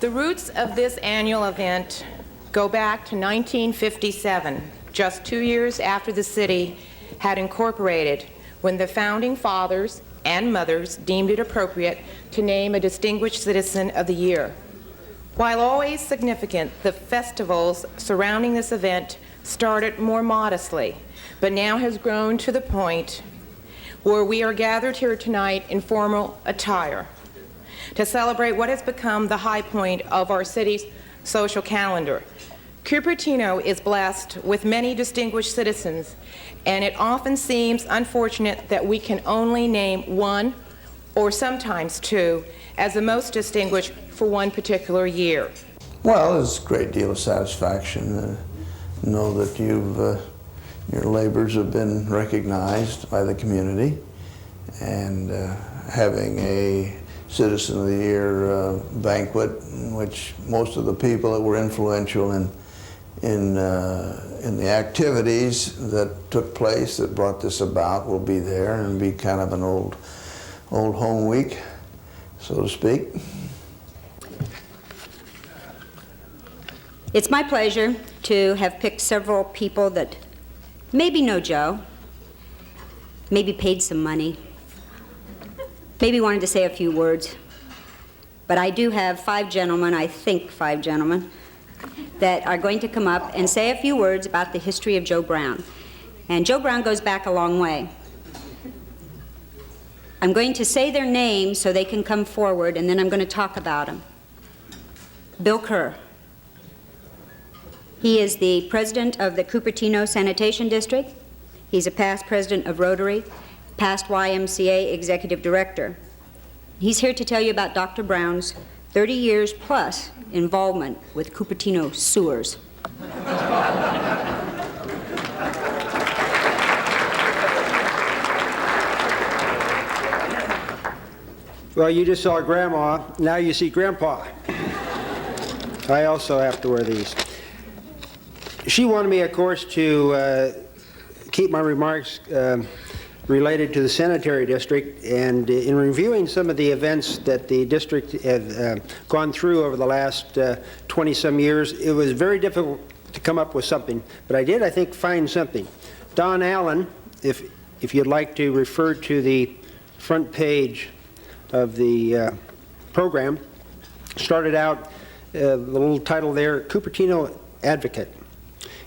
The roots of this annual event go back to 1957, just 2 years after the city had incorporated, when the founding fathers and mothers deemed it appropriate to name a distinguished citizen of the year. While always significant, the festivals surrounding this event started more modestly, but now has grown to the point where we are gathered here tonight in formal attire to celebrate what has become the high point of our city's social calendar. Cupertino is blessed with many distinguished citizens, and it often seems unfortunate that we can only name one or sometimes two as the most distinguished for one particular year. Well, there's a great deal of satisfaction to know that your labors have been recognized by the community, and having a Citizen of the Year banquet in which most of the people that were influential in the activities that took place that brought this about will be there, and be kind of an old home week, so to speak. It's my pleasure to have picked several people that maybe know Joe, maybe paid some money, maybe wanted to say a few words. But I do have five gentlemen, I think five gentlemen, that are going to come up and say a few words about the history of Joe Brown. And Joe Brown goes back a long way. I'm going to say their names so they can come forward, and then I'm going to talk about them. Bill Kerr. He is the president of the Cupertino Sanitation District. He's a past president of Rotary, past YMCA executive director. He's here to tell you about Dr. Brown's 30 years plus involvement with Cupertino sewers. Well, you just saw Grandma, now you see Grandpa. I also have to wear these. She wanted me, of course, to keep my remarks related to the sanitary district, and in reviewing some of the events that the district has gone through over the last 20-some years, it was very difficult to come up with something, but I did, I think, find something. Don Allen, if you'd like to refer to the front page of the program, started out, the little title there, Cupertino Advocate.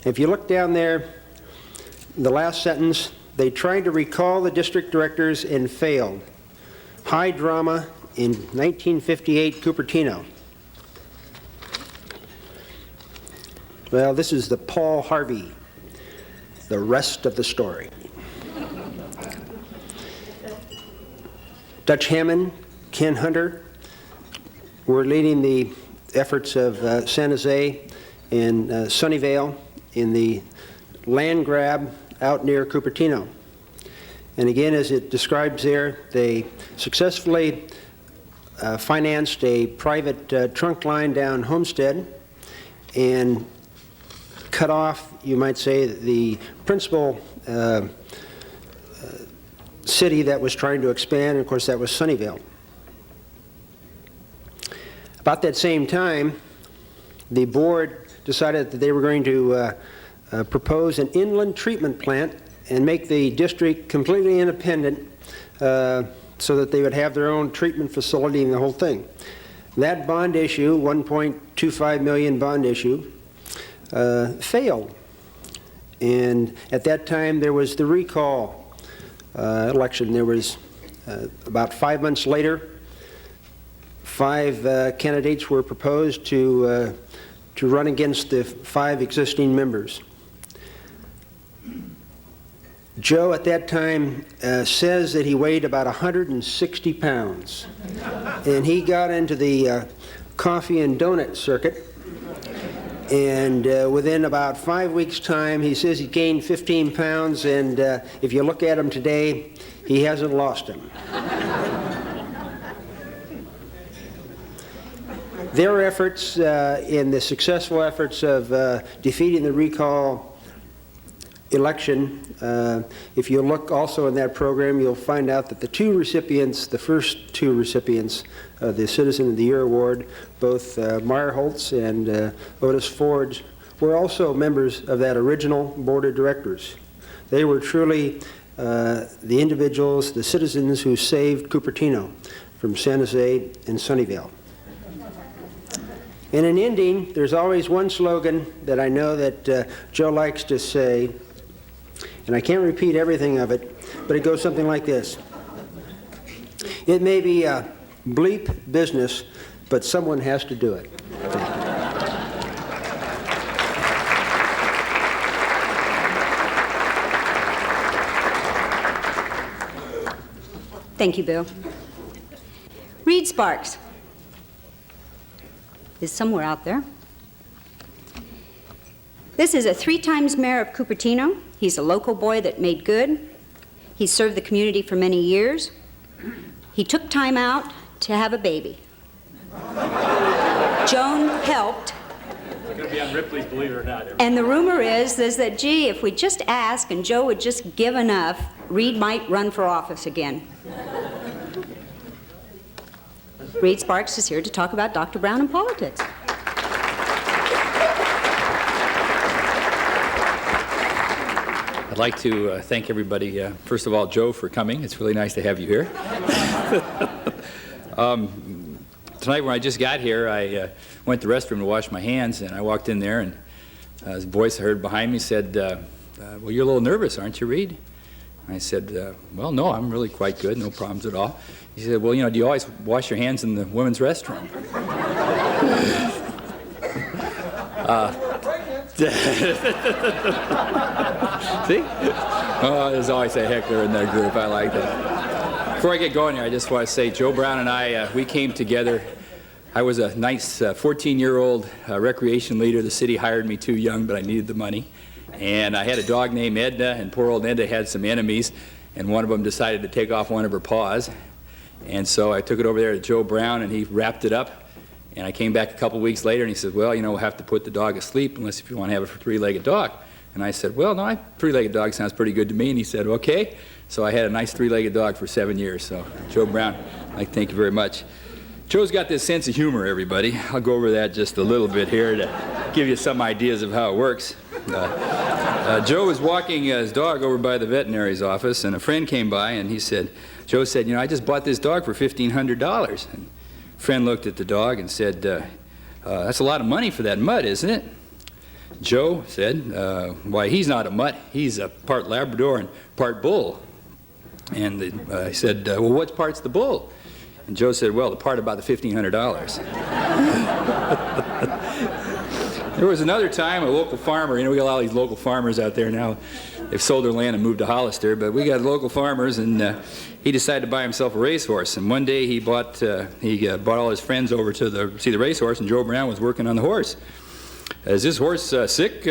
If you look down there, the last sentence, they tried to recall the district directors and failed. High drama in 1958 Cupertino. Well, this is the Paul Harvey, the rest of the story. Dutch Hammond, Ken Hunter were leading the efforts of San Jose and Sunnyvale in the land grab out near Cupertino. And again, as it describes there, they successfully financed a private trunk line down Homestead and cut off, you might say, the principal city that was trying to expand, and of course that was Sunnyvale. About that same time, the board decided that they were going to propose an inland treatment plant and make the district completely independent so that they would have their own treatment facility and the whole thing. That bond issue, $1.25 million bond issue, failed. And at that time there was the recall election. There was about 5 months later, five candidates were proposed to run against the five existing members. Joe at that time says that he weighed about 160 pounds, and he got into the coffee and donut circuit, and within about 5 weeks' time he says he gained 15 pounds, and if you look at him today, he hasn't lost him. Their efforts, in the successful efforts of defeating the recall, election. If you look also in that program, you'll find out that the first two recipients of the Citizen of the Year Award, both Meyer Holtz and Otis Ford, were also members of that original board of directors. They were truly the individuals, the citizens who saved Cupertino from San Jose and Sunnyvale. And in ending, there's always one slogan that I know that Joe likes to say, and I can't repeat everything of it, but it goes something like this. It may be a bleep business, but someone has to do it. Thank you, Bill. Reed Sparks is somewhere out there. This is a 3 times mayor of Cupertino. He's a local boy that made good. He served the community for many years. He took time out to have a baby. Joan helped. It's going to be on Ripley's Believe It or Not. And the rumor is that, gee, if we just ask and Joe would just give enough, Reed might run for office again. Reed Sparks is here to talk about Dr. Brown and politics. I'd like to thank everybody, first of all, Joe, for coming. It's really nice to have you here. Tonight when I just got here, I went to the restroom to wash my hands, and I walked in there, and a voice I heard behind me said, well, you're a little nervous, aren't you, Reed? I said, well, no, I'm really quite good, no problems at all. He said, well, do you always wash your hands in the women's restroom? See? Oh, there's always a heckler in that group. I like that. Before I get going here, I just want to say Joe Brown and I, we came together. I was a nice 14-year-old recreation leader. The city hired me too young, but I needed the money. And I had a dog named Edna, and poor old Edna had some enemies, and one of them decided to take off one of her paws. And so I took it over there to Joe Brown, and he wrapped it up. And I came back a couple weeks later, and he said, well, we'll have to put the dog asleep unless if you want to have a 3-legged dog. And I said, well, no, a 3-legged dog sounds pretty good to me. And he said, okay. So I had a nice 3-legged dog for 7 years. So Joe Brown, I'd like to thank you very much. Joe's got this sense of humor, everybody. I'll go over that just a little bit here to give you some ideas of how it works. Joe was walking his dog over by the veterinary's office, and a friend came by, and Joe said, I just bought this dog for $1,500. And a friend looked at the dog and said, that's a lot of money for that mutt, isn't it? Joe said, why, he's not a mutt. He's a part Labrador and part bull. And I said, well, what part's the bull? And Joe said, well, the part about the $1,500. There was another time a local farmer, we got a lot of these local farmers out there now. They've sold their land and moved to Hollister, but we got local farmers, and he decided to buy himself a racehorse. And one day he brought all his friends over to see the racehorse, and Joe Brown was working on the horse. Is this horse sick,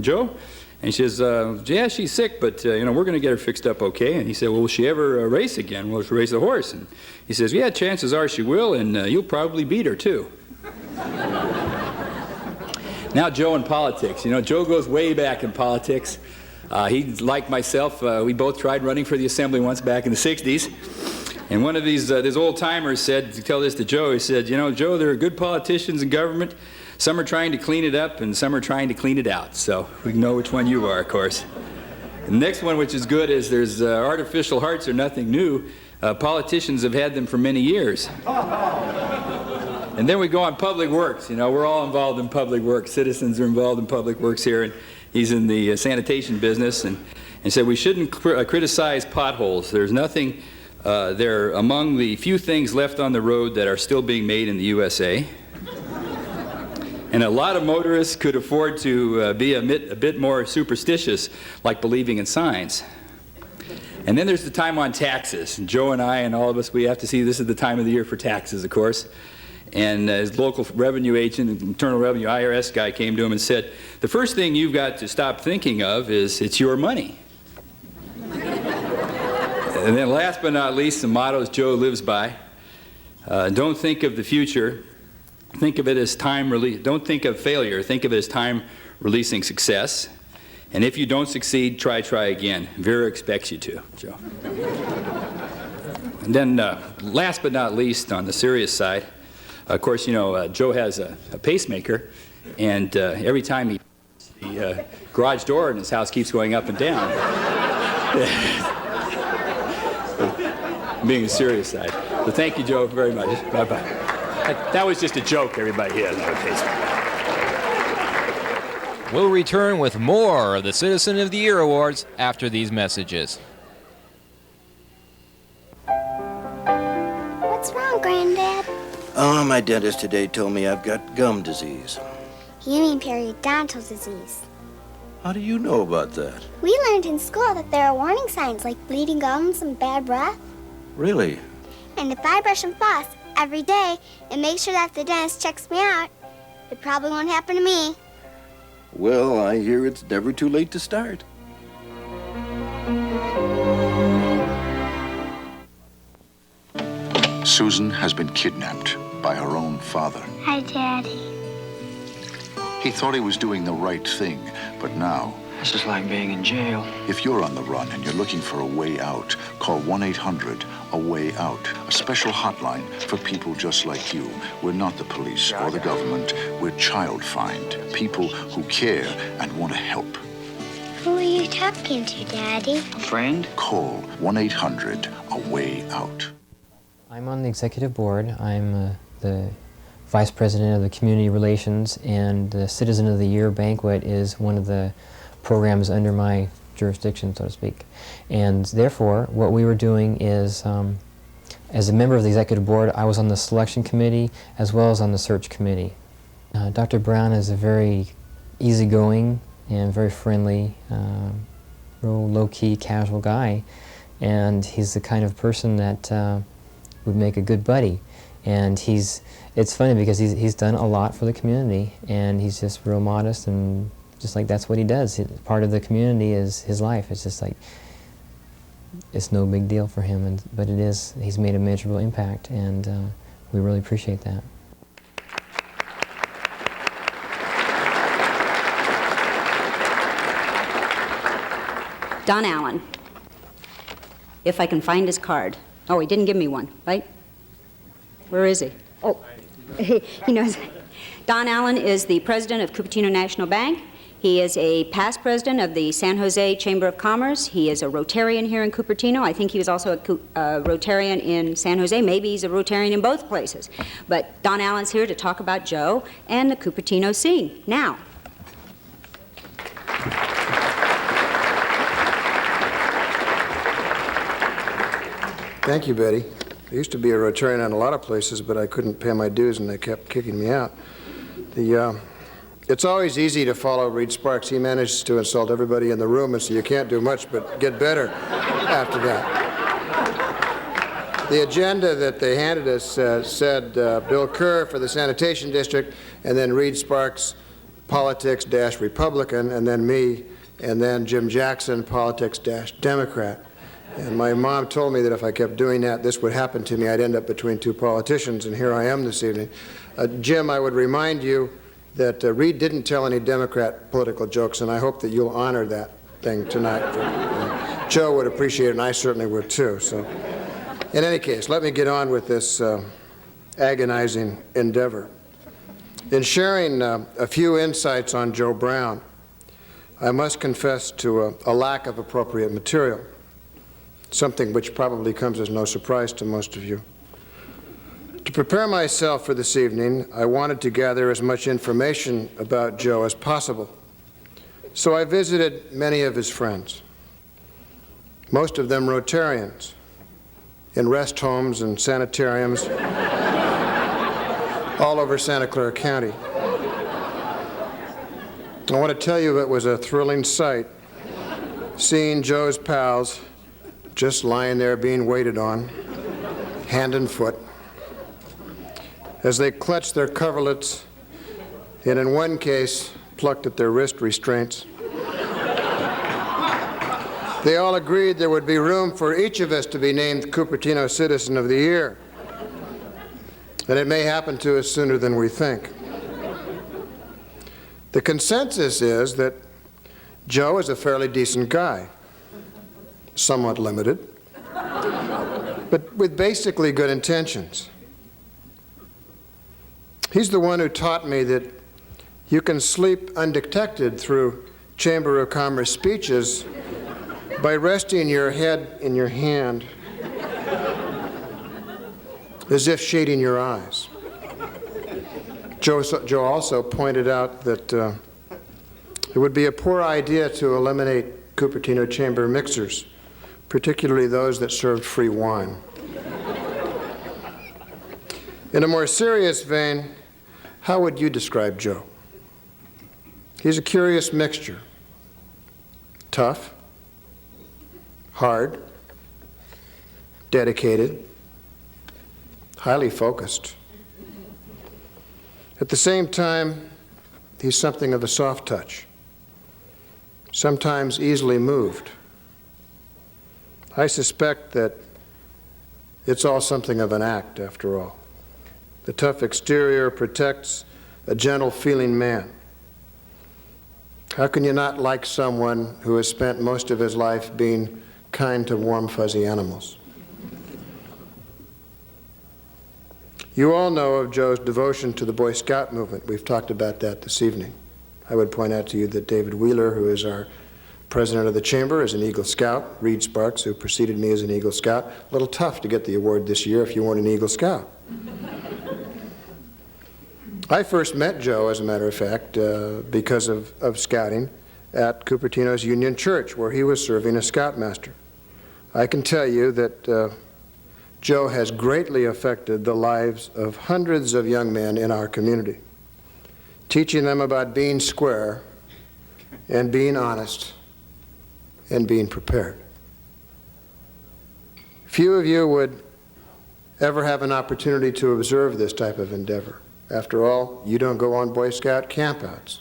Joe? And she says, yeah, she's sick, but we're going to get her fixed up okay. And he said, well, will she ever race again? Will she race the horse? And he says, yeah, chances are she will, and you'll probably beat her too. Now Joe in politics. Joe goes way back in politics. He, like myself, we both tried running for the assembly once back in the 60s. And one of these old-timers said, to tell this to Joe, he said, Joe, there are good politicians in government. Some are trying to clean it up, and some are trying to clean it out. So we know which one you are, of course. The next one, which is good, is there's artificial hearts are nothing new. Politicians have had them for many years. And then we go on public works. We're all involved in public works. Citizens are involved in public works here, and he's in the sanitation business. And said we shouldn't criticize potholes. There's nothing, they're among the few things left on the road that are still being made in the USA. And a lot of motorists could afford to be a bit more superstitious, like believing in signs. And then there's the time on taxes. And Joe and I and all of us, we have to see this is the time of the year for taxes, of course. And his local revenue agent, Internal Revenue IRS guy, came to him and said, the first thing you've got to stop thinking of is it's your money. And then last but not least, the mottos Joe lives by. Don't think of the future. Think of it as time release. Don't think of failure. Think of it as time releasing success. And if you don't succeed, try again. Vera expects you to, Joe. And then last but not least, on the serious side, of course, you know, Joe has a pacemaker, and every time he the garage door in his house keeps going up and down. Being the serious side. So thank you, Joe, very much. Bye-bye. That was just a joke, everybody. He doesn't have a pacemaker. We'll return with more of the Citizen of the Year Awards after these messages. What's wrong, Granddad? Oh, my dentist today told me I've got gum disease. You mean periodontal disease. How do you know about that? We learned in school that there are warning signs like bleeding gums and bad breath. Really? And if I brush and floss every day and make sure that the dentist checks me out, it probably won't happen to me. Well, I hear it's never too late to start. Susan has been kidnapped by her own father. Hi, Daddy. He thought he was doing the right thing, but now... This is like being in jail. If you're on the run and you're looking for a way out, call 1-800-A-WAY-OUT, a special hotline for people just like you. We're not the police or the government. We're Child Find, people who care and want to help. Who are you talking to, Daddy? A friend? Call 1-800-A-WAY-OUT. I'm on the executive board. I'm the vice president of the community relations, and the Citizen of the Year Banquet is one of the programs under my jurisdiction, so to speak. And therefore, what we were doing is, as a member of the executive board, I was on the selection committee as well as on the search committee. Dr. Brown is a very easygoing and very friendly, real low-key, casual guy, and he's the kind of person that would make a good buddy. And it's funny because he's done a lot for the community, and he's just real modest, and just like that's what he does. Part of the community is his life. It's just like, it's no big deal for him, but it is. He's made a measurable impact, and we really appreciate that. Don Allen. If I can find his card. Oh, he didn't give me one, right? Where is he? Oh, he knows. Don Allen is the president of Cupertino National Bank. He is a past president of the San Jose Chamber of Commerce. He is a Rotarian here in Cupertino. I think he was also a Rotarian in San Jose. Maybe he's a Rotarian in both places. But Don Allen's here to talk about Joe and the Cupertino scene. Now. Thank you, Betty. I used to be a Rotarian in a lot of places, but I couldn't pay my dues and they kept kicking me out. It's always easy to follow Reed Sparks. He manages to insult everybody in the room, and so you can't do much but get better after that. The agenda that they handed us said Bill Kerr for the Sanitation District, and then Reed Sparks, politics-Republican, and then me, and then Jim Jackson, politics-Democrat. And my mom told me that if I kept doing that, this would happen to me. I'd end up between two politicians, and here I am this evening. Jim, I would remind you that Reed didn't tell any Democrat political jokes, and I hope that you'll honor that thing tonight. Joe would appreciate it, and I certainly would too. So, in any case, let me get on with this agonizing endeavor. In sharing a few insights on Joe Brown, I must confess to a lack of appropriate material, something which probably comes as no surprise to most of you. To prepare myself for this evening, I wanted to gather as much information about Joe as possible. So I visited many of his friends, most of them Rotarians, in rest homes and sanitariums all over Santa Clara County. I want to tell you it was a thrilling sight, seeing Joe's pals just lying there being waited on, hand and foot, as they clutched their coverlets and in one case plucked at their wrist restraints. They all agreed there would be room for each of us to be named Cupertino Citizen of the Year. And it may happen to us sooner than we think. The consensus is that Joe is a fairly decent guy, somewhat limited, but with basically good intentions. He's the one who taught me that you can sleep undetected through Chamber of Commerce speeches by resting your head in your hand as if shading your eyes. Joe also pointed out that it would be a poor idea to eliminate Cupertino chamber mixers, particularly those that served free wine. In a more serious vein, how would you describe Joe? He's a curious mixture. Tough, hard, dedicated, highly focused. At the same time, he's something of a soft touch, sometimes easily moved. I suspect that it's all something of an act, after all. The tough exterior protects a gentle-feeling man. How can you not like someone who has spent most of his life being kind to warm, fuzzy animals? You all know of Joe's devotion to the Boy Scout movement. We've talked about that this evening. I would point out to you that David Wheeler, who is our president of the chamber, is an Eagle Scout. Reed Sparks, who preceded me, is an Eagle Scout. A little tough to get the award this year if you weren't an Eagle Scout. I first met Joe, as a matter of fact, because of scouting at Cupertino's Union Church, where he was serving as scoutmaster. I can tell you that Joe has greatly affected the lives of hundreds of young men in our community, teaching them about being square and being honest and being prepared. Few of you would ever have an opportunity to observe this type of endeavor. After all, you don't go on Boy Scout campouts.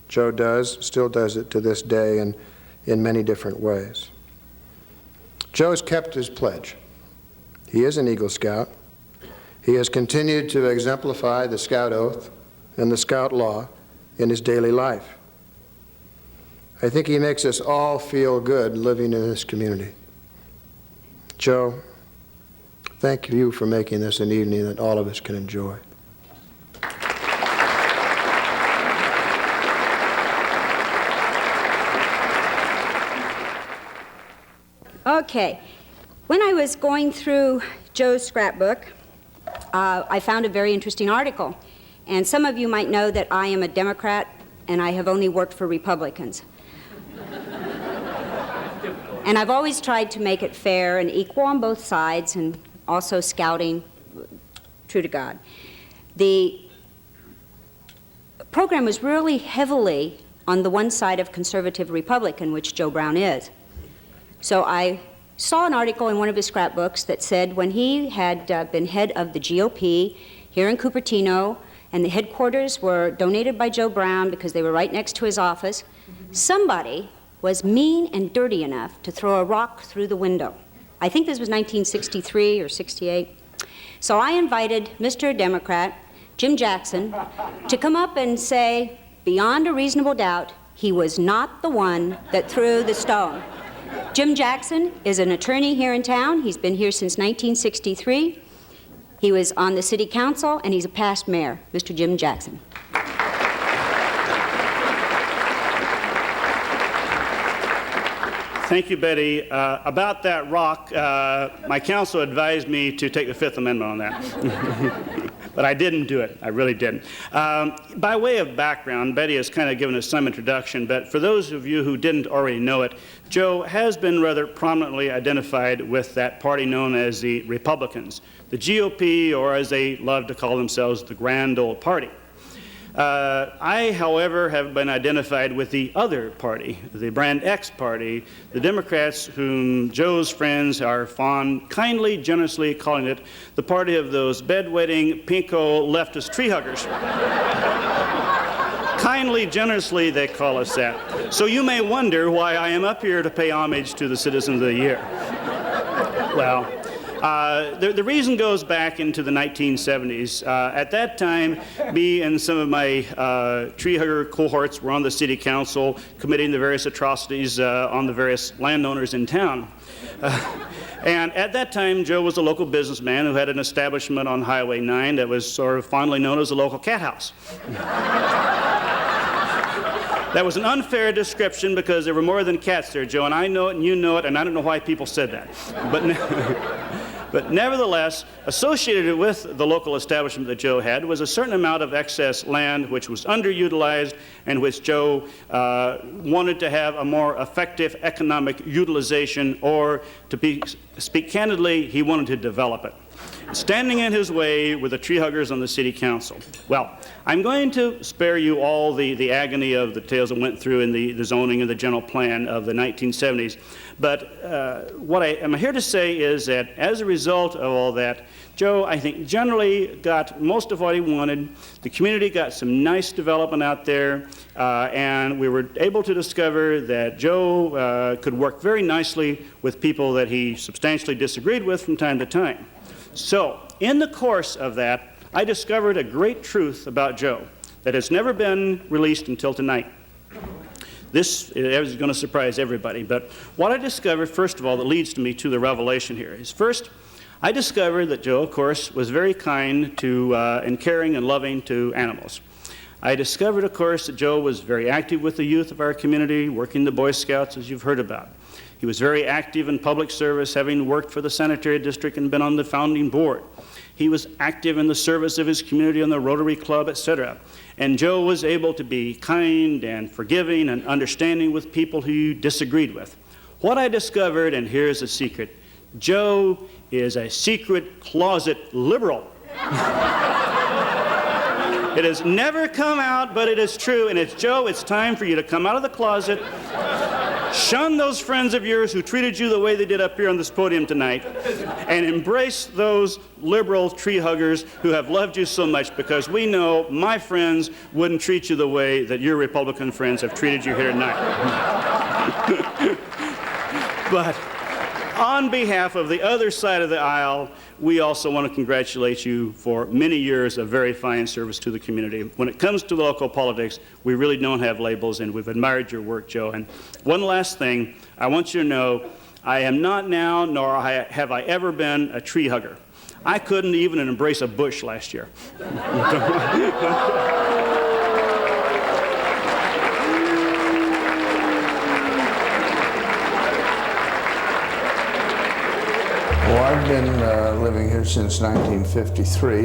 Joe does, still does it to this day, and in many different ways. Joe's kept his pledge. He is an Eagle Scout. He has continued to exemplify the Scout Oath and the Scout Law in his daily life. I think he makes us all feel good living in this community. Joe, thank you for making this an evening that all of us can enjoy. Okay. When I was going through Joe's scrapbook, I found a very interesting article. And some of you might know that I am a Democrat and I have only worked for Republicans. And I've always tried to make it fair and equal on both sides, and also scouting, true to God. The program was really heavily on the one side of conservative Republican, which Joe Brown is. So I saw an article in one of his scrapbooks that said when he had been head of the GOP here in Cupertino, and the headquarters were donated by Joe Brown because they were right next to his office, somebody was mean and dirty enough to throw a rock through the window. I think this was 1963 or 68. So I invited Mr. Democrat, Jim Jackson, to come up and say, beyond a reasonable doubt, he was not the one that threw the stone. Jim Jackson is an attorney here in town. He's been here since 1963. He was on the city council, and he's a past mayor, Mr. Jim Jackson. Thank you, Betty. About that rock, my counsel advised me to take the Fifth Amendment on that. But I didn't do it. I really didn't. By way of background, Betty has kind of given us some introduction, but for those of you who didn't already know it, Joe has been rather prominently identified with that party known as the Republicans, the GOP, or as they love to call themselves, the Grand Old Party. I, however, have been identified with the other party, the Brand X party, the Democrats whom Joe's friends are fond, kindly, generously calling it the party of those bedwetting, pinko, leftist tree huggers. Kindly, generously, they call us that. So you may wonder why I am up here to pay homage to the Citizen of the Year. Well, The reason goes back into the 1970s. At that time, me and some of my tree hugger cohorts were on the city council committing the various atrocities on the various landowners in town. And at that time, Joe was a local businessman who had an establishment on Highway 9 that was sort of fondly known as the local cat house. That was an unfair description because there were more than cats there, Joe, and I know it and you know it, and I don't know why people said that. But nevertheless, associated with the local establishment that Joe had was a certain amount of excess land which was underutilized and which Joe wanted to have a more effective economic utilization, or to speak candidly, he wanted to develop it. Standing in his way were the tree huggers on the city council. Well, I'm going to spare you all the agony of the tales that went through in the zoning and the general plan of the 1970s. But what I am here to say is that as a result of all that, Joe, I think, generally got most of what he wanted. The community got some nice development out there, and we were able to discover that Joe could work very nicely with people that he substantially disagreed with from time to time. So, in the course of that, I discovered a great truth about Joe that has never been released until tonight. This is going to surprise everybody, but what I discovered, first of all, that leads me to the revelation here is, first, I discovered that Joe, of course, was very kind to and caring and loving to animals. I discovered, of course, that Joe was very active with the youth of our community, working the Boy Scouts, as you've heard about. He was very active in public service, having worked for the Sanitary District and been on the founding board. He was active in the service of his community on the Rotary Club, etc. And Joe was able to be kind and forgiving and understanding with people who he disagreed with. What I discovered, and here's the secret, Joe is a secret closet liberal. It has never come out, but it is true, and it's Joe, it's time for you to come out of the closet. Shun those friends of yours who treated you the way they did up here on this podium tonight, and embrace those liberal tree huggers who have loved you so much, because we know my friends wouldn't treat you the way that your Republican friends have treated you here tonight. But on behalf of the other side of the aisle, we also want to congratulate you for many years of very fine service to the community. When it comes to local politics, we really don't have labels, and we've admired your work, Joe. And one last thing, I want you to know, I am not now, nor have I ever been, a tree hugger. I couldn't even embrace a bush last year. Well, I've been living here since 1953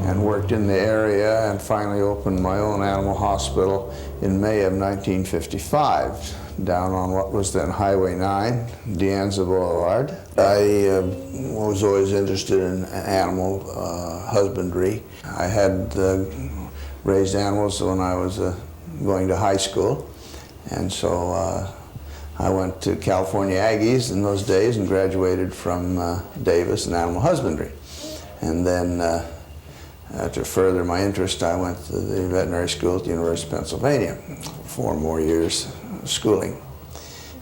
and worked in the area and finally opened my own animal hospital in May of 1955 down on what was then Highway 9, De Anza Boulevard. I was always interested in animal husbandry. I had raised animals when I was going to high school, and so I went to California Aggies in those days and graduated from Davis in animal husbandry. And then to further my interest, I went to the veterinary school at the University of Pennsylvania, 4 more years schooling.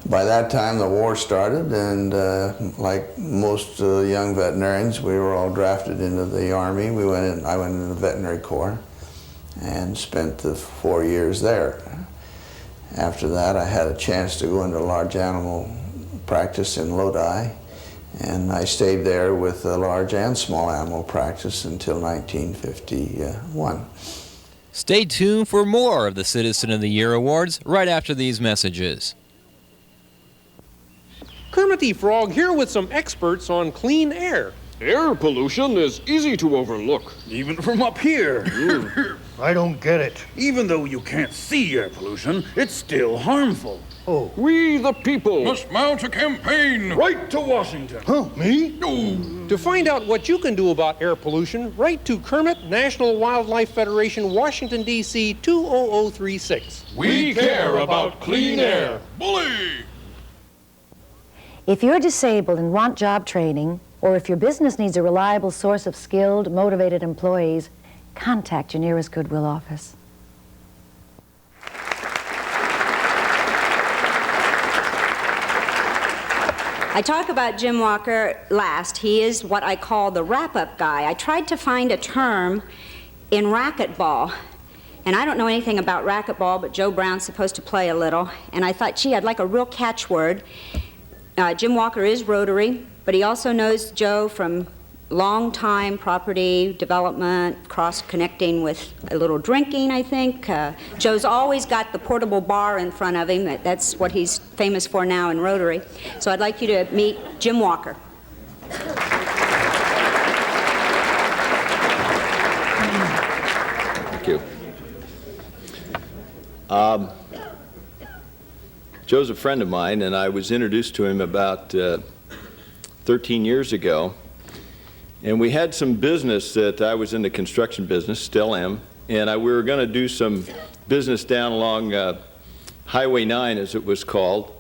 By that time, the war started, and like most young veterinarians, we were all drafted into the Army. I went into the veterinary corps and spent the 4 years there. After that, I had a chance to go into large animal practice in Lodi, and I stayed there with a large and small animal practice until 1951. Stay tuned for more of the Citizen of the Year Awards right after these messages. Kermit the Frog here with some experts on clean air. Air pollution is easy to overlook, even from up here. I don't get it. Even though you can't see air pollution, it's still harmful. Oh. We, the people, must mount a campaign. Right to Washington. Huh, me? No. To find out what you can do about air pollution, write to Kermit, National Wildlife Federation, Washington, D.C. 20036. We care about clean air. Bully! If you're disabled and want job training, or if your business needs a reliable source of skilled, motivated employees, contact your nearest Goodwill office. I talk about Jim Walker last. He is what I call the wrap-up guy. I tried to find a term in racquetball, and I don't know anything about racquetball, but Joe Brown's supposed to play a little, and I thought, gee, I'd like a real catchword. Jim Walker is Rotary, but he also knows Joe from long-time property development, cross-connecting with a little drinking, I think. Joe's always got the portable bar in front of him. That's what he's famous for now in Rotary. So I'd like you to meet Jim Walker. Thank you. Joe's a friend of mine, and I was introduced to him about 13 years ago. And we had some business that I was in the construction business, still am, and we were going to do some business down along Highway 9, as it was called.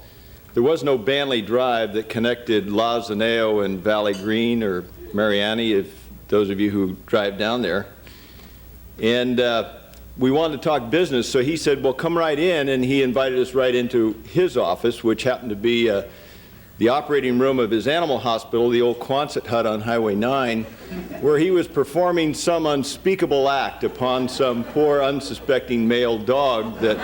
There was no Banley Drive that connected Lauzoneo and Valley Green or Mariani, if those of you who drive down there. And we wanted to talk business, so he said, well, come right in, and he invited us right into his office, which happened to be the operating room of his animal hospital, the old Quonset hut on Highway 9, where he was performing some unspeakable act upon some poor, unsuspecting male dog that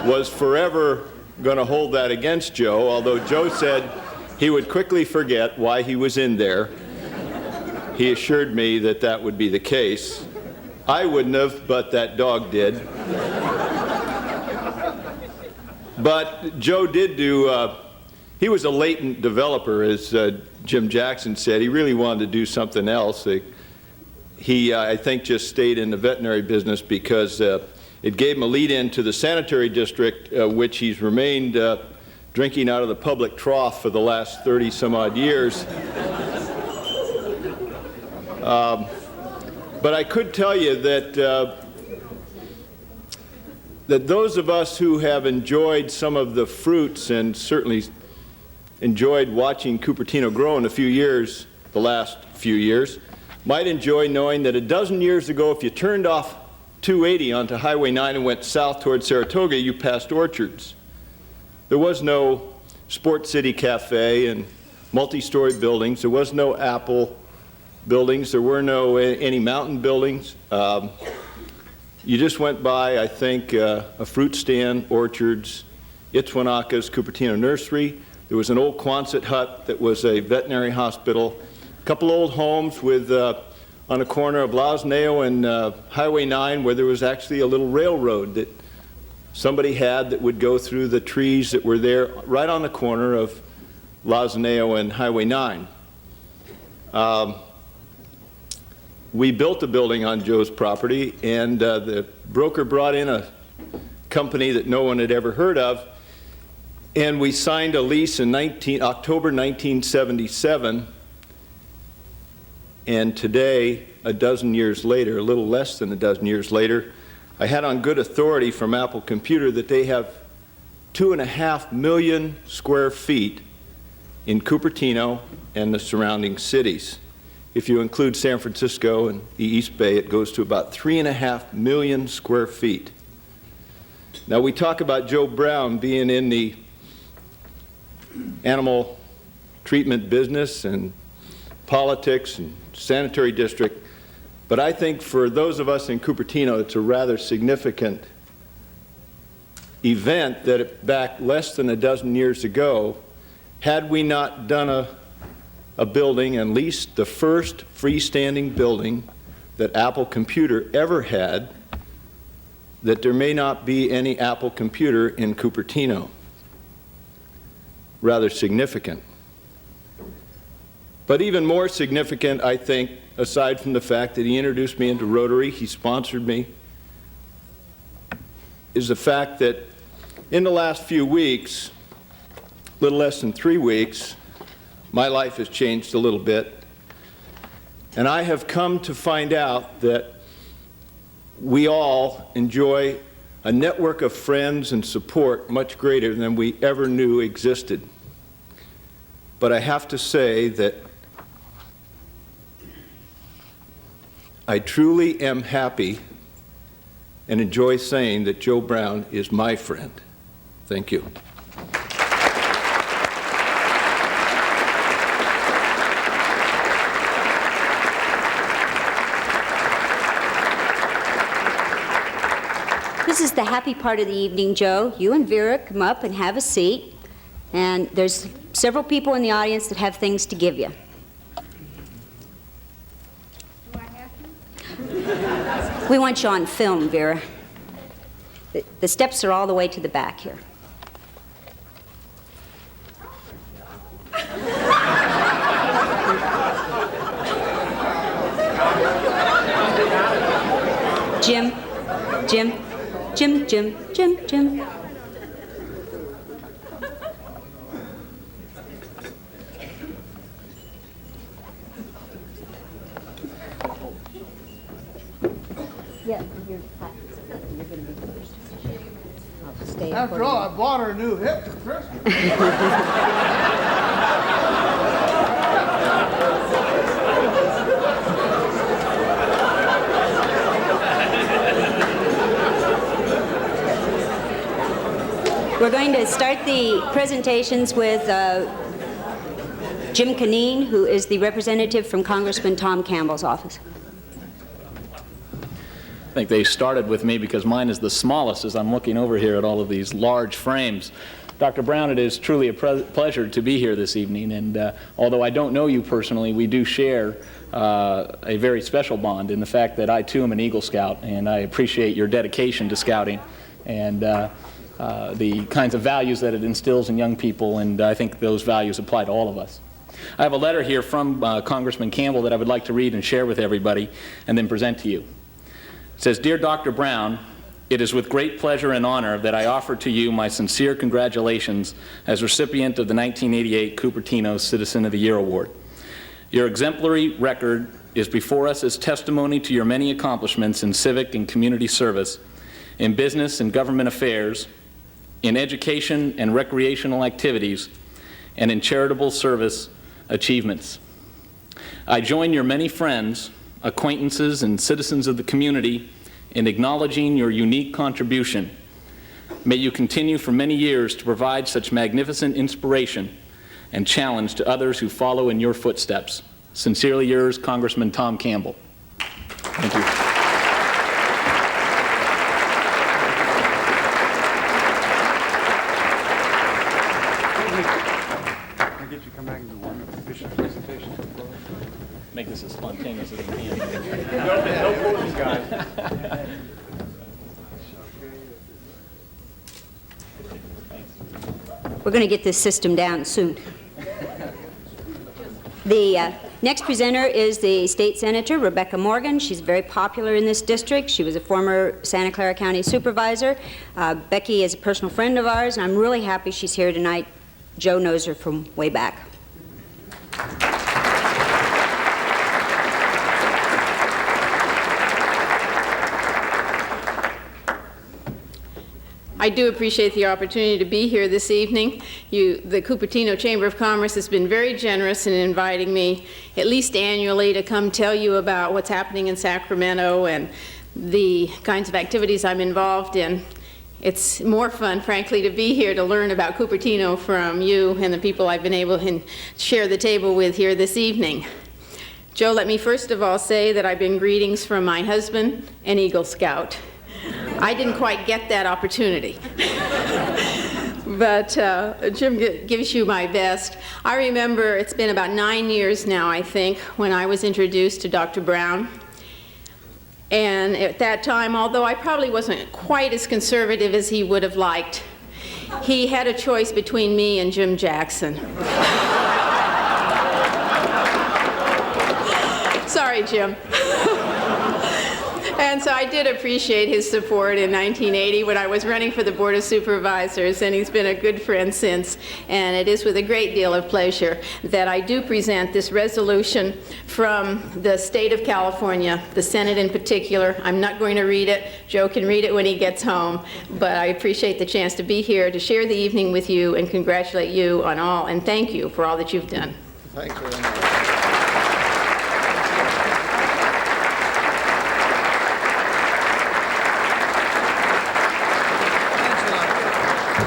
was forever going to hold that against Joe, although Joe said he would quickly forget why he was in there. He assured me that that would be the case. I wouldn't have, but that dog did. But Joe did he was a latent developer, as Jim Jackson said. He really wanted to do something else. He, I think, just stayed in the veterinary business because it gave him a lead-in to the sanitary district, which he's remained drinking out of the public trough for the last 30-some-odd years. But I could tell you that that those of us who have enjoyed some of the fruits and certainly enjoyed watching Cupertino grow in the last few years, might enjoy knowing that a dozen years ago, if you turned off 280 onto Highway 9 and went south toward Saratoga, you passed orchards. There was no Sport City Cafe and multi-story buildings. There was no Apple buildings. There were no any mountain buildings. You just went by, I think, a fruit stand, orchards, Itzwanaka's Cupertino Nursery. There was an old Quonset hut that was a veterinary hospital. A couple old homes with, on a corner of Lauzoneo and Highway 9, where there was actually a little railroad that somebody had that would go through the trees that were there right on the corner of Lauzoneo and Highway 9. We built a building on Joe's property, and the broker brought in a company that no one had ever heard of, and we signed a lease in October 1977, and today, a dozen years later, a little less than a dozen years later, I had on good authority from Apple Computer that they have 2.5 million square feet in Cupertino and the surrounding cities. If you include San Francisco and the East Bay, it goes to about 3.5 million square feet. Now, we talk about Joe Brown being in the animal treatment business and politics and sanitary district, but I think for those of us in Cupertino, it's a rather significant event that back less than a dozen years ago, had we not done a building, at least the first freestanding building that Apple Computer ever had, that there may not be any Apple Computer in Cupertino. Rather significant. But even more significant, I think, aside from the fact that he introduced me into Rotary, he sponsored me, is the fact that in the last few weeks, a little less than 3 weeks, my life has changed a little bit, and I have come to find out that we all enjoy a network of friends and support much greater than we ever knew existed. But I have to say that I truly am happy and enjoy saying that Joe Brown is my friend. Thank you. is the happy part of the evening, Joe. You and Vera come up and have a seat. And there's several people in the audience that have things to give you. We want you on film, Vera. The steps are all the way to the back here. Jim, Jim, Jim, Jim, Jim, Jim. Yeah, you're going to be first. I'll stay. After all, I bought her a new hip for Christmas. We're going to start the presentations with Jim Canine, who is the representative from Congressman Tom Campbell's office. I think they started with me because mine is the smallest as I'm looking over here at all of these large frames. Dr. Brown, it is truly a pleasure to be here this evening, and although I don't know you personally, we do share a very special bond in the fact that I too am an Eagle Scout, and I appreciate your dedication to scouting and the kinds of values that it instills in young people, and I think those values apply to all of us. I have a letter here from Congressman Campbell that I would like to read and share with everybody and then present to you. It says, "Dear Dr. Brown, it is with great pleasure and honor that I offer to you my sincere congratulations as recipient of the 1988 Cupertino Citizen of the Year Award. Your exemplary record is before us as testimony to your many accomplishments in civic and community service, in business and government affairs, in education and recreational activities, and in charitable service achievements. I join your many friends, acquaintances, and citizens of the community in acknowledging your unique contribution. May you continue for many years to provide such magnificent inspiration and challenge to others who follow in your footsteps. Sincerely yours, Congressman Tom Campbell." Thank you. Make this as spontaneous as we can. No posing, guys. We're going to get this system down soon. The next presenter is the state senator, Rebecca Morgan. She's very popular in this district. She was a former Santa Clara County supervisor. Becky is a personal friend of ours, and I'm really happy she's here tonight. Joe knows her from way back. I do appreciate the opportunity to be here this evening. The Cupertino Chamber of Commerce has been very generous in inviting me at least annually to come tell you about what's happening in Sacramento and the kinds of activities I'm involved in. It's more fun, frankly, to be here to learn about Cupertino from you and the people I've been able to share the table with here this evening. Joe, let me first of all say that I bring greetings from my husband, an Eagle Scout. I didn't quite get that opportunity. But Jim gives you my best. I remember it's been about 9 years now, I think, when I was introduced to Dr. Brown. And at that time, although I probably wasn't quite as conservative as he would have liked, he had a choice between me and Jim Jackson. Sorry, Jim. And so I did appreciate his support in 1980 when I was running for the Board of Supervisors, and he's been a good friend since. And it is with a great deal of pleasure that I do present this resolution from the state of California, the Senate in particular. I'm not going to read it. Joe can read it when he gets home. But I appreciate the chance to be here to share the evening with you and congratulate you on all, and thank you for all that you've done. Thanks very much.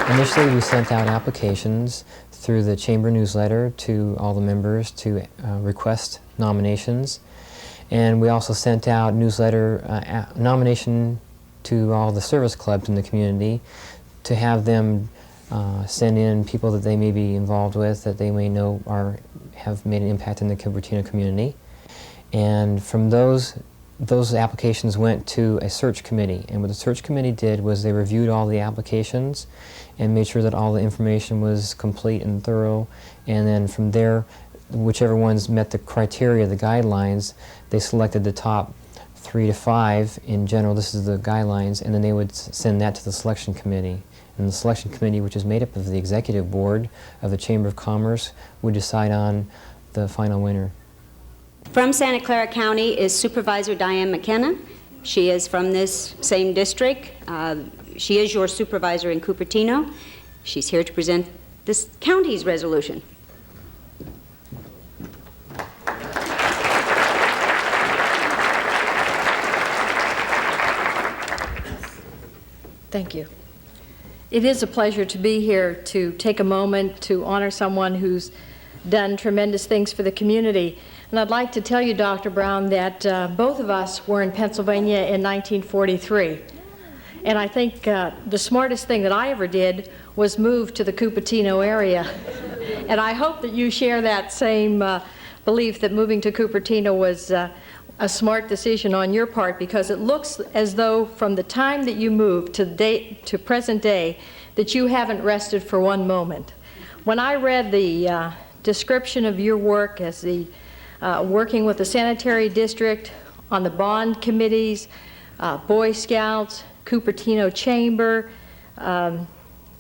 Initially, we sent out applications through the chamber newsletter to all the members to request nominations, and we also sent out newsletter nomination to all the service clubs in the community to have them send in people that they may be involved with, that they may know have made an impact in the Cupertino community. And from those applications went to a search committee. And what the search committee did was they reviewed all the applications and made sure that all the information was complete and thorough. And then from there, whichever ones met the criteria, the guidelines, they selected the top 3 to 5 in general. This is the guidelines, and then they would send that to the selection committee. And the selection committee, which is made up of the executive board of the Chamber of Commerce, would decide on the final winner. From Santa Clara County is Supervisor Diane McKenna. She is from this same district. She is your supervisor in Cupertino. She's here to present this county's resolution. Thank you. It is a pleasure to be here to take a moment to honor someone who's done tremendous things for the community. And I'd like to tell you, Dr. Brown, that both of us were in Pennsylvania in 1943. And I think the smartest thing that I ever did was move to the Cupertino area. And I hope that you share that same belief that moving to Cupertino was a smart decision on your part, because it looks as though from the time that you moved to present day that you haven't rested for one moment. When I read the description of your work as the working with the Sanitary District, on the bond committees, Boy Scouts, Cupertino Chamber, the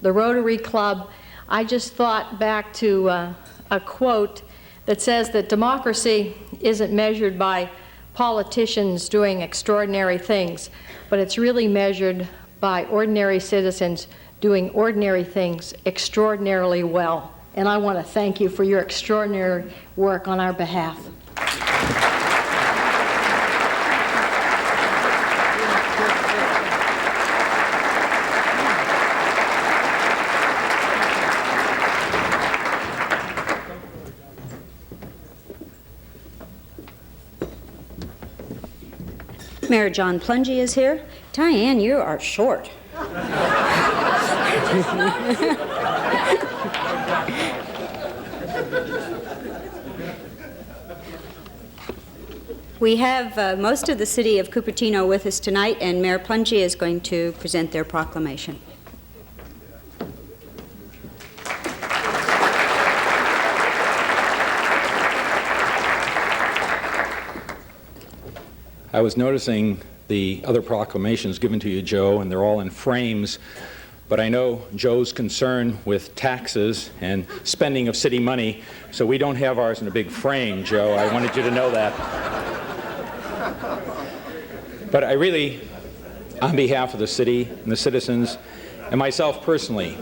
Rotary Club, I just thought back to a quote that says that democracy isn't measured by politicians doing extraordinary things, but it's really measured by ordinary citizens doing ordinary things extraordinarily well. And I want to thank you for your extraordinary work on our behalf. Mayor John Plungy is here. Diane, you are short. We have most of the city of Cupertino with us tonight, and Mayor Plungy is going to present their proclamation. I was noticing the other proclamations given to you, Joe, and they're all in frames, but I know Joe's concern with taxes and spending of city money, so we don't have ours in a big frame, Joe. I wanted you to know that. But I really, on behalf of the city and the citizens, and myself personally,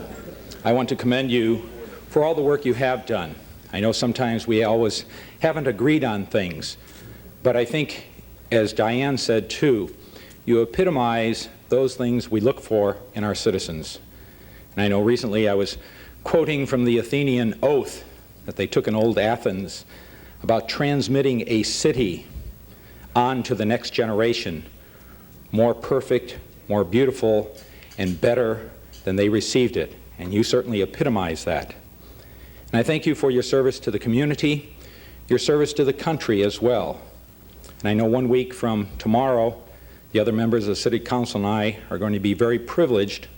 I want to commend you for all the work you have done. I know sometimes we always haven't agreed on things, but I think, as Diane said too, you epitomize those things we look for in our citizens. And I know recently I was quoting from the Athenian oath that they took in old Athens about transmitting a city on to the next generation, more perfect, more beautiful, and better than they received it. And you certainly epitomize that. And I thank you for your service to the community, your service to the country as well. And I know 1 week from tomorrow, the other members of the City Council and I are going to be very privileged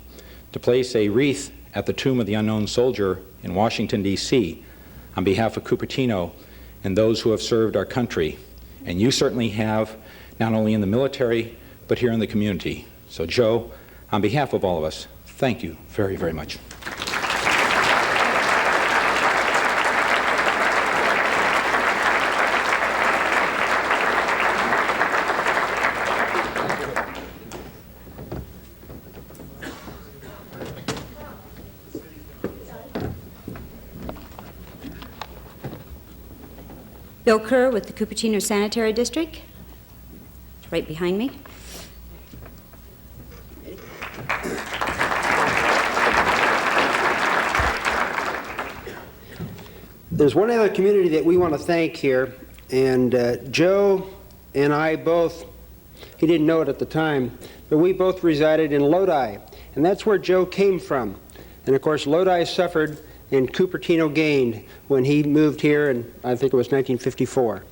to place a wreath at the Tomb of the Unknown Soldier in Washington, D.C. on behalf of Cupertino and those who have served our country. And you certainly have, not only in the military, but here in the community. So Joe, on behalf of all of us, thank you very, very much. Bill Kerr with the Cupertino Sanitary District, right behind me. There's one other community that we want to thank here, and Joe and I both, he didn't know it at the time, but we both resided in Lodi, and that's where Joe came from. And of course, Lodi suffered and Cupertino gained when he moved here in, I think it was 1954.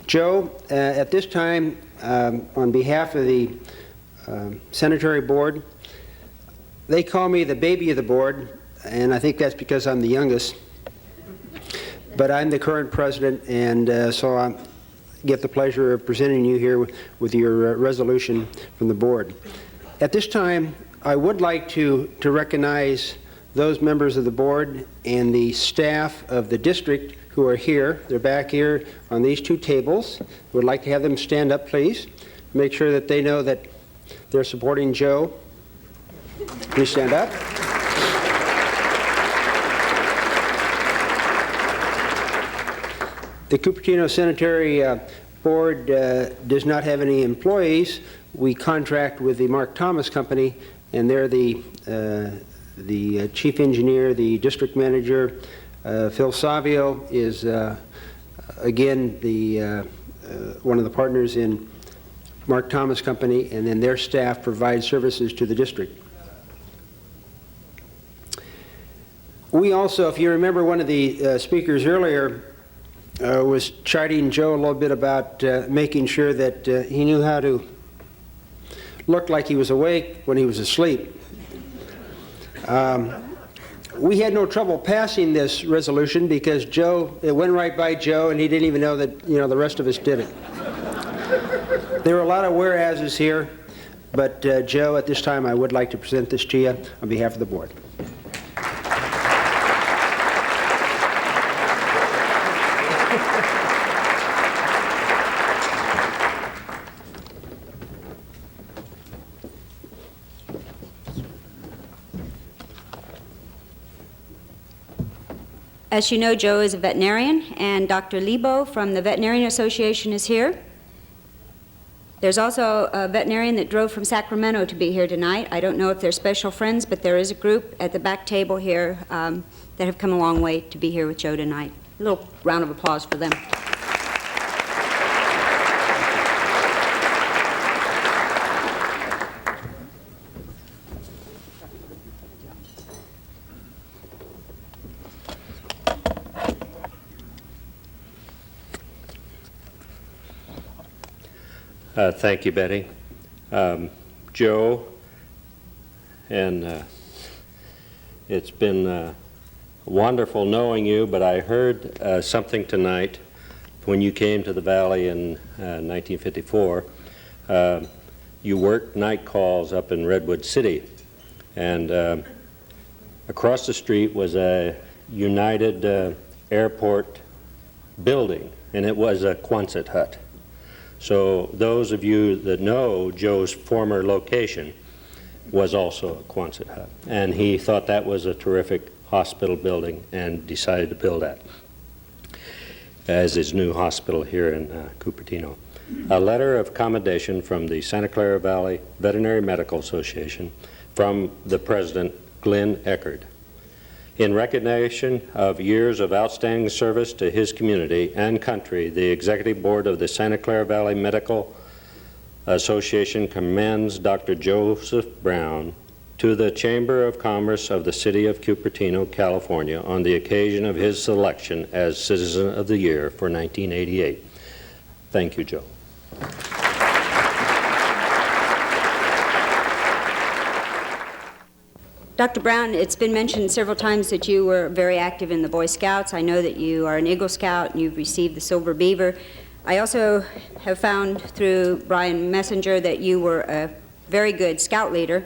Joe, at this time, on behalf of the Sanitary Board, they call me the baby of the board, and I think that's because I'm the youngest. But I'm the current president, and so I get the pleasure of presenting you here with your resolution from the board. At this time, I would like to recognize those members of the board and the staff of the district who are here. They're back here on these two tables. Would like to have them stand up, please. Make sure that they know that they're supporting Joe. Please stand up. The Cupertino Sanitary Board does not have any employees. We contract with the Mark Thomas Company, and they're the chief engineer, the district manager. Phil Savio is, again, one of the partners in Mark Thomas Company, and then their staff provide services to the district. We also, if you remember, one of the speakers earlier was chiding Joe a little bit about making sure that he knew how to look like he was awake when he was asleep. We had no trouble passing this resolution because Joe, it went right by Joe, and he didn't even know that, you know, the rest of us did it. There were a lot of whereases here, but Joe, at this time, I would like to present this to you on behalf of the board. As you know, Joe is a veterinarian, and Dr. Lebo from the Veterinarian Association is here. There's also a veterinarian that drove from Sacramento to be here tonight. I don't know if they're special friends, but there is a group at the back table here that have come a long way to be here with Joe tonight. A little round of applause for them. Thank you, Betty. Joe, and it's been wonderful knowing you, but I heard something tonight when you came to the Valley in 1954. You worked night calls up in Redwood City, and across the street was a United Airport building, and it was a Quonset hut. So those of you that know Joe's former location was also a Quonset hut. And he thought that was a terrific hospital building and decided to build that as his new hospital here in Cupertino. A letter of commendation from the Santa Clara Valley Veterinary Medical Association from the president, Glenn Eckerd. In recognition of years of outstanding service to his community and country, the Executive Board of the Santa Clara Valley Medical Association commends Dr. Joseph Brown to the Chamber of Commerce of the City of Cupertino, California, on the occasion of his selection as Citizen of the Year for 1988. Thank you, Joe. Dr. Brown, it's been mentioned several times that you were very active in the Boy Scouts. I know that you are an Eagle Scout and you've received the Silver Beaver. I also have found through Brian Messenger that you were a very good Scout leader.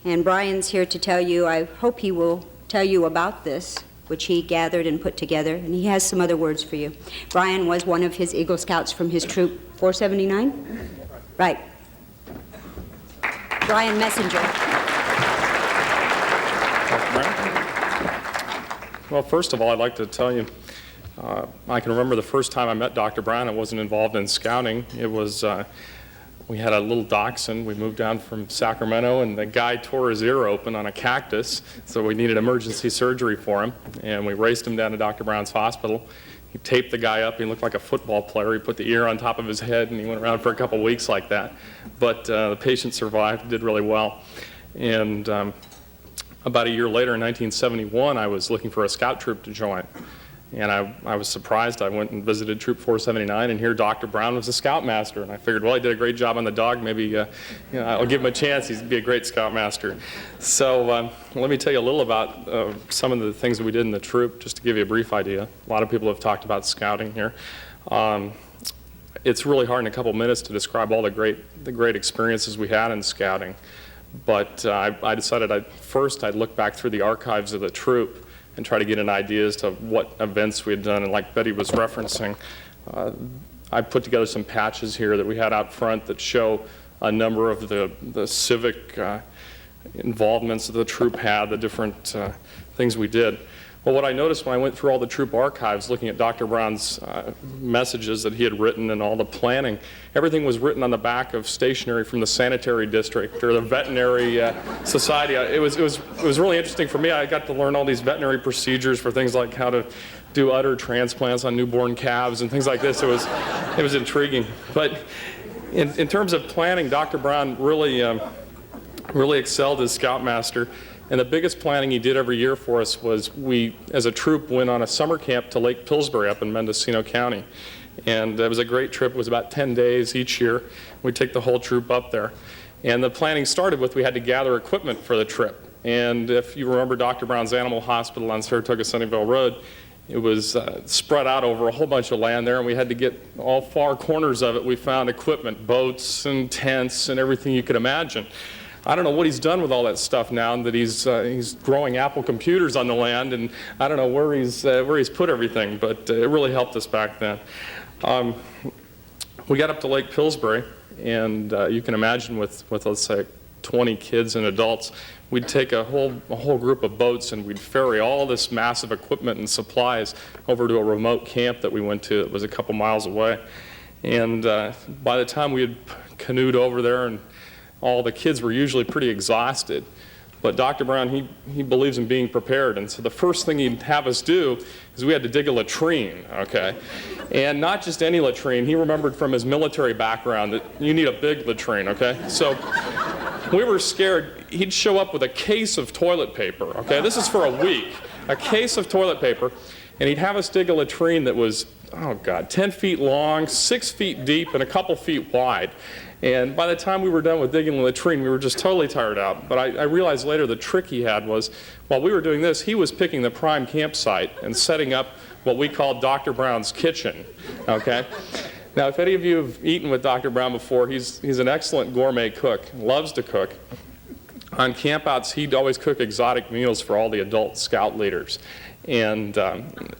And Brian's here to tell you, I hope he will tell you about this, which he gathered and put together, and he has some other words for you. Brian was one of his Eagle Scouts from his troop 479? Right. Brian Messenger. Well, first of all, I'd like to tell you, I can remember the first time I met Dr. Brown. I wasn't involved in scouting. It was, we had a little dachshund. We moved down from Sacramento, and the guy tore his ear open on a cactus, so we needed emergency surgery for him. And we raced him down to Dr. Brown's hospital. He taped the guy up. He looked like a football player. He put the ear on top of his head, and he went around for a couple weeks like that. But the patient survived, did really well. And about a year later, in 1971, I was looking for a scout troop to join. And I was surprised. I went and visited Troop 479, and here Dr. Brown was a scoutmaster. And I figured, well, he did a great job on the dog. Maybe I'll give him a chance. He'd be a great scoutmaster. So let me tell you a little about some of the things that we did in the troop, just to give you a brief idea. A lot of people have talked about scouting here. It's really hard in a couple minutes to describe all the great experiences we had in scouting. But I decided first I'd look back through the archives of the troop and try to get an idea as to what events we had done. And like Betty was referencing, I put together some patches here that we had out front that show a number of the civic involvements that the troop had, the different things we did. Well, what I noticed when I went through all the troop archives looking at Dr. Brown's messages that he had written and all the planning, everything was written on the back of stationery from the Sanitary District or the Veterinary Society. It was really interesting for me. I got to learn all these veterinary procedures for things like how to do udder transplants on newborn calves and things like this. It was intriguing. But in terms of planning, Dr. Brown really excelled as scoutmaster. And the biggest planning he did every year for us was we, as a troop, went on a summer camp to Lake Pillsbury up in Mendocino County. And it was a great trip. It was about 10 days each year. We'd take the whole troop up there. And the planning started with we had to gather equipment for the trip. And if you remember Dr. Brown's Animal Hospital on Saratoga-Sunnyvale Road, it was spread out over a whole bunch of land there, and we had to get all far corners of it. We found equipment, boats and tents and everything you could imagine. I don't know what he's done with all that stuff now that he's growing Apple computers on the land, and I don't know where he's put everything, but it really helped us back then. We got up to Lake Pillsbury, and you can imagine with let's say 20 kids and adults, we'd take a whole group of boats and we'd ferry all this massive equipment and supplies over to a remote camp that we went to that was a couple miles away. And by the time we had canoed over there, and all the kids were usually pretty exhausted. But Dr. Brown, he believes in being prepared. And so the first thing he'd have us do is we had to dig a latrine, okay? And not just any latrine. He remembered from his military background that you need a big latrine, okay? So we were scared. He'd show up with a case of toilet paper, okay? This is for a week. A case of toilet paper. And he'd have us dig a latrine that was, oh God, 10 feet long, 6 feet deep, and a couple feet wide. And by the time we were done with digging the latrine, we were just totally tired out. But I realized later the trick he had was, while we were doing this, he was picking the prime campsite and setting up what we called Dr. Brown's kitchen, okay? Now, if any of you have eaten with Dr. Brown before, he's an excellent gourmet cook, loves to cook. On campouts, he'd always cook exotic meals for all the adult scout leaders. And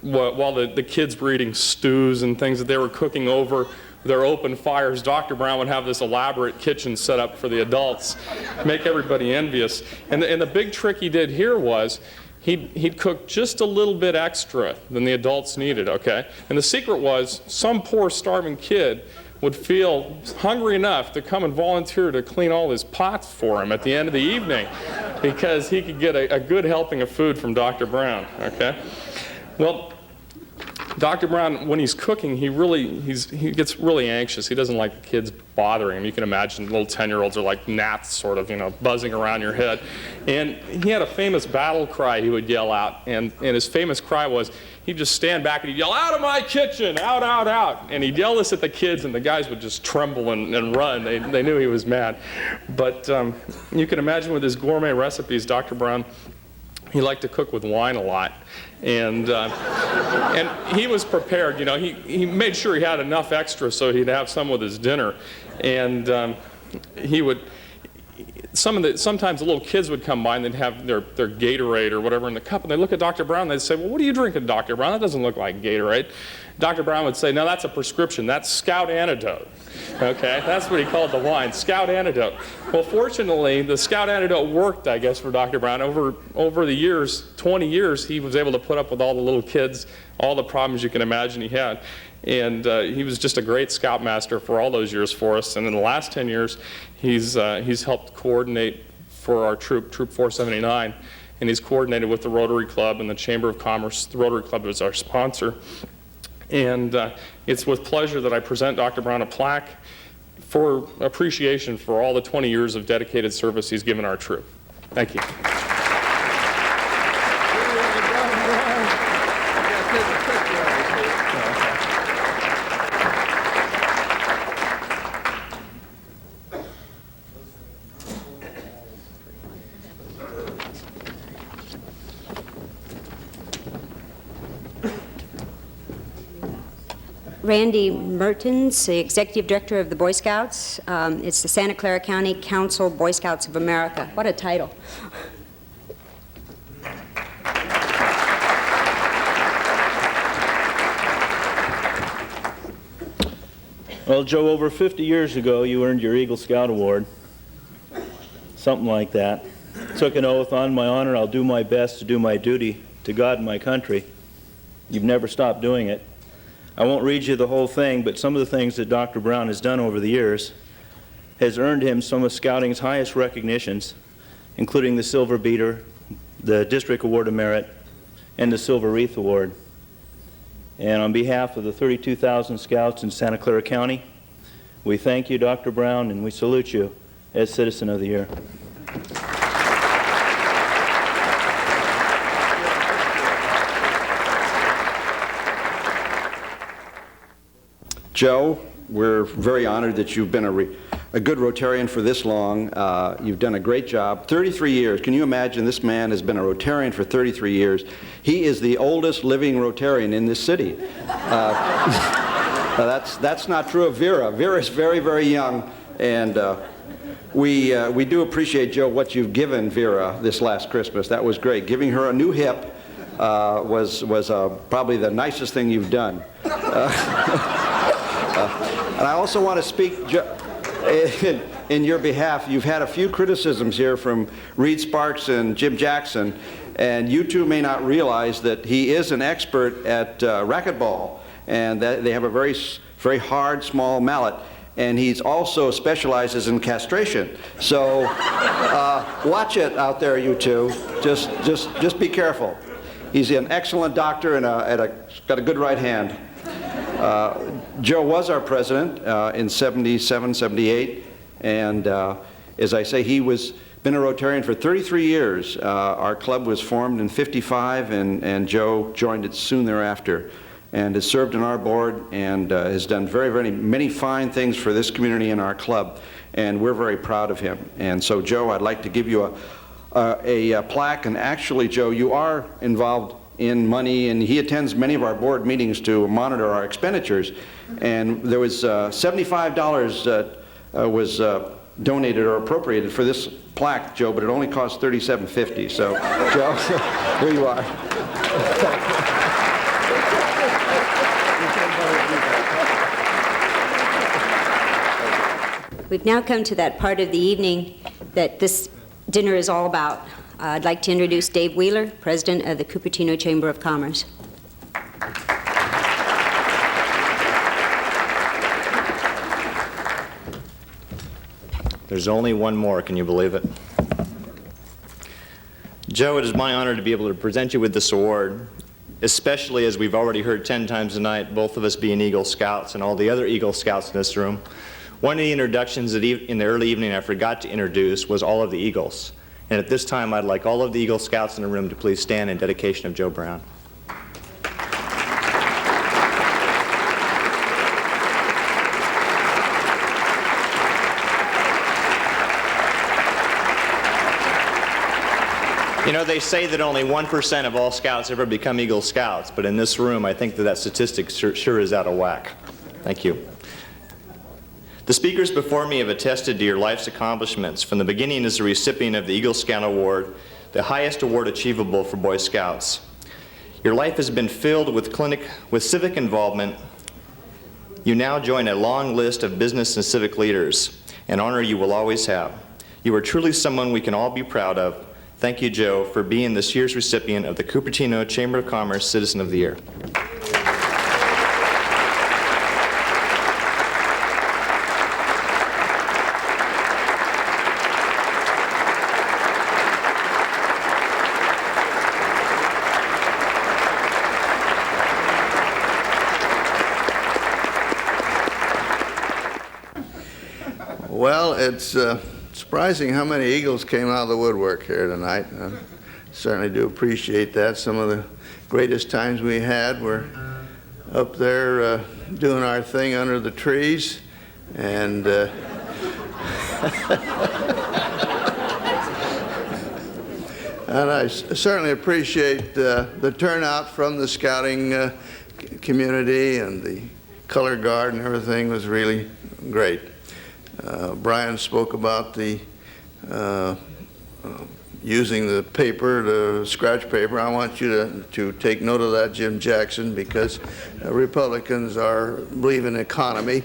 while the kids were eating stews and things that they were cooking over their open fires, Dr. Brown would have this elaborate kitchen set up for the adults, make everybody envious. And the big trick he did here was he'd cook just a little bit extra than the adults needed, okay? And the secret was some poor starving kid would feel hungry enough to come and volunteer to clean all his pots for him at the end of the evening because he could get a good helping of food from Dr. Brown, okay? Well, Dr. Brown, when he's cooking, he gets really anxious. He doesn't like the kids bothering him. You can imagine little 10-year-olds are like gnats, sort of, buzzing around your head. And he had a famous battle cry he would yell out, and his famous cry was, he'd just stand back and he'd yell, "Out of my kitchen! Out, out, out!" And he'd yell this at the kids, and the guys would just tremble and run. They knew he was mad. But you can imagine with his gourmet recipes, Dr. Brown, he liked to cook with wine a lot. And he was prepared, he made sure he had enough extra so he'd have some with his dinner. And he would, sometimes the little kids would come by and they'd have their Gatorade or whatever in the cup, and they'd look at Dr. Brown and they'd say, "Well, what are you drinking, Dr. Brown? That doesn't look like Gatorade." Dr. Brown would say, "No, that's a prescription. That's Scout Antidote." Okay, that's what he called the wine, Scout Antidote. Well, fortunately, the Scout Antidote worked, I guess, for Dr. Brown. Over the years, 20 years, he was able to put up with all the little kids, all the problems you can imagine he had. And he was just a great scoutmaster for all those years for us. And in the last 10 years, he's helped coordinate for our troop 479, and he's coordinated with the Rotary Club and the Chamber of Commerce. The Rotary Club is our sponsor. And it's with pleasure that I present Dr. Brown a plaque for appreciation for all the 20 years of dedicated service he's given our troop. Thank you. Randy Mertens, the Executive Director of the Boy Scouts. It's the Santa Clara County Council Boy Scouts of America. What a title. Well, Joe, over 50 years ago, you earned your Eagle Scout Award. Something like that. Took an oath on my honor, I'll do my best to do my duty to God and my country. You've never stopped doing it. I won't read you the whole thing, but some of the things that Dr. Brown has done over the years has earned him some of Scouting's highest recognitions, including the Silver Beater, the District Award of Merit, and the Silver Wreath Award. And on behalf of the 32,000 Scouts in Santa Clara County, we thank you, Dr. Brown, and we salute you as Citizen of the Year. Joe, we're very honored that you've been a good Rotarian for this long. You've done a great job. 33 years. Can you imagine this man has been a Rotarian for 33 years? He is the oldest living Rotarian in this city. That's not true of Vera. Vera is very, very young, and we do appreciate, Joe, what you've given Vera this last Christmas. That was great. Giving her a new hip was probably the nicest thing you've done. And I also want to speak in your behalf. You've had a few criticisms here from Reed Sparks and Jim Jackson, and you two may not realize that he is an expert at racquetball, and that they have a very, very hard, small mallet, and he's also specializes in castration. So watch it out there, you two. Just be careful. He's an excellent doctor and got a good right hand. Joe was our president in 77, 78, and as I say, he was been a Rotarian for 33 years. Our club was formed in 55, and Joe joined it soon thereafter, and has served on our board and has done many fine things for this community and our club, and we're very proud of him. And so, Joe, I'd like to give you a plaque, and actually, Joe, you are involved in money, and he attends many of our board meetings to monitor our expenditures. And there was $75 that was donated or appropriated for this plaque, Joe, but it only cost $37.50. So, Joe, here you are. We've now come to that part of the evening that this dinner is all about. I'd like to introduce Dave Wheeler, President of the Cupertino Chamber of Commerce. There's only one more, can you believe it? Joe, it is my honor to be able to present you with this award, especially as we've already heard 10 times tonight, both of us being Eagle Scouts and all the other Eagle Scouts in this room. One of the introductions that in the early evening I forgot to introduce was all of the Eagles. And at this time, I'd like all of the Eagle Scouts in the room to please stand in dedication of Joe Brown. You know, they say that only 1% of all Scouts ever become Eagle Scouts, but in this room, I think that statistic sure is out of whack. Thank you. The speakers before me have attested to your life's accomplishments from the beginning as a recipient of the Eagle Scout Award, the highest award achievable for Boy Scouts. Your life has been filled with civic involvement. You now join a long list of business and civic leaders, an honor you will always have. You are truly someone we can all be proud of. Thank you, Joe, for being this year's recipient of the Cupertino Chamber of Commerce Citizen of the Year. Well, it's surprising how many Eagles came out of the woodwork here tonight. I certainly do appreciate that. Some of the greatest times we had were up there doing our thing under the trees, and and I certainly appreciate the turnout from the scouting community, and the color guard and everything was really great. Brian spoke about the using the paper, the scratch paper. I want you to take note of that, Jim Jackson, because Republicans believe in economy,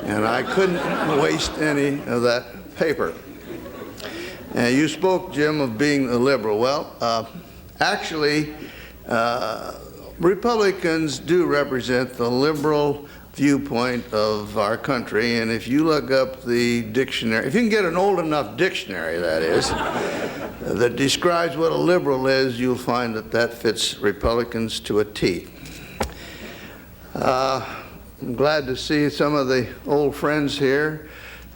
and I couldn't waste any of that paper. And you spoke, Jim, of being a liberal. Well, actually, Republicans do represent the liberal viewpoint of our country, and if you look up the dictionary, if you can get an old enough dictionary, that is, that describes what a liberal is, you'll find that that fits Republicans to a T. I'm glad to see some of the old friends here.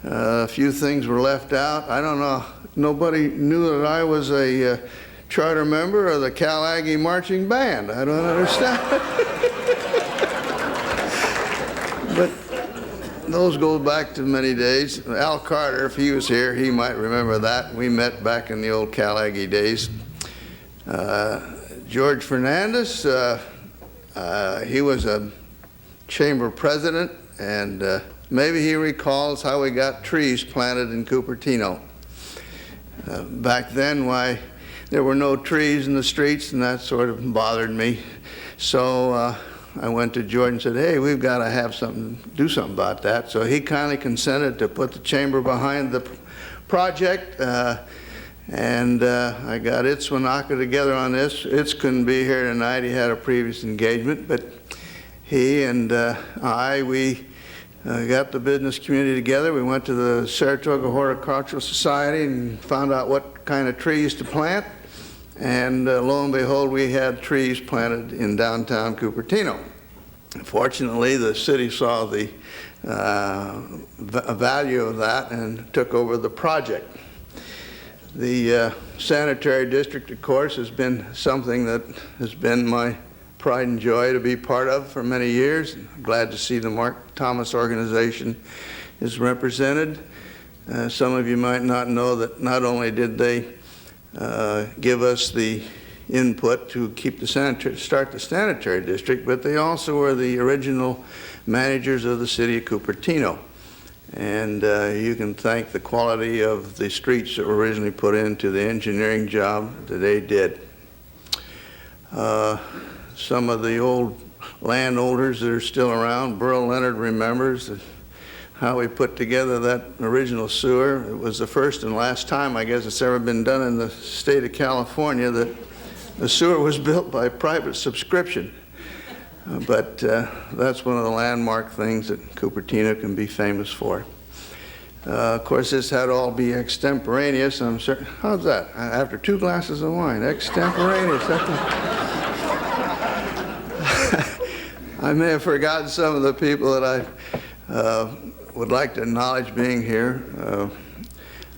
A few things were left out. I don't know, nobody knew that I was a charter member of the Cal Aggie Marching Band. I don't understand. But those go back to many days. Al Carter, if he was here, he might remember that. We met back in the old Cal Aggie days. George Fernandez, he was a chamber president, and maybe he recalls how we got trees planted in Cupertino. Back then, why, there were no trees in the streets, and that sort of bothered me. So I went to George and said, hey, we've got to do something about that. So he kindly consented to put the chamber behind the project, and I got Itzwanaka together on this. Itz couldn't be here tonight. He had a previous engagement, but he and we got the business community together. We went to the Saratoga Horticultural Society and found out what kind of trees to plant. And lo and behold, we had trees planted in downtown Cupertino. Fortunately, the city saw the value of that and took over the project. The sanitary district, of course, has been something that has been my pride and joy to be part of for many years. I'm glad to see the Mark Thomas organization is represented. Some of you might not know that not only did they give us the input to keep start the sanitary district, but they also were the original managers of the city of Cupertino. And you can thank the quality of the streets that were originally put into the engineering job that they did. Some of the old landowners that are still around, Burl Leonard remembers how we put together that original sewer. It was the first and last time, I guess, it's ever been done in the state of California that the sewer was built by private subscription. But that's one of the landmark things that Cupertino can be famous for. Of course, this had all be extemporaneous. I'm certain. How's that? After 2 glasses of wine, extemporaneous. I may have forgotten some of the people that I would like to acknowledge being here,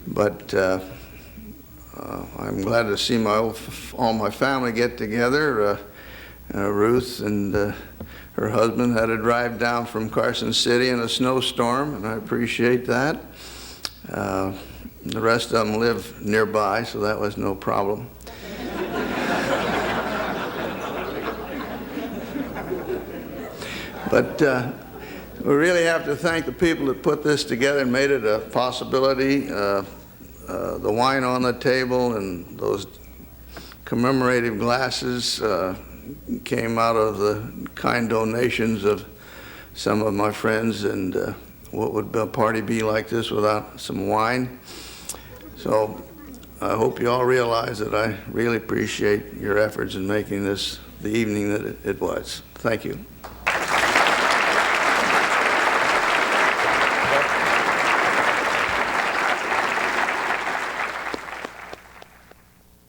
but I'm glad to see all my family get together. Ruth and her husband had to drive down from Carson City in a snowstorm, and I appreciate that. The rest of them live nearby, so that was no problem. But we really have to thank the people that put this together and made it a possibility. The wine on the table and those commemorative glasses came out of the kind donations of some of my friends, and what would a party be like this without some wine? So I hope you all realize that I really appreciate your efforts in making this the evening that it was. Thank you.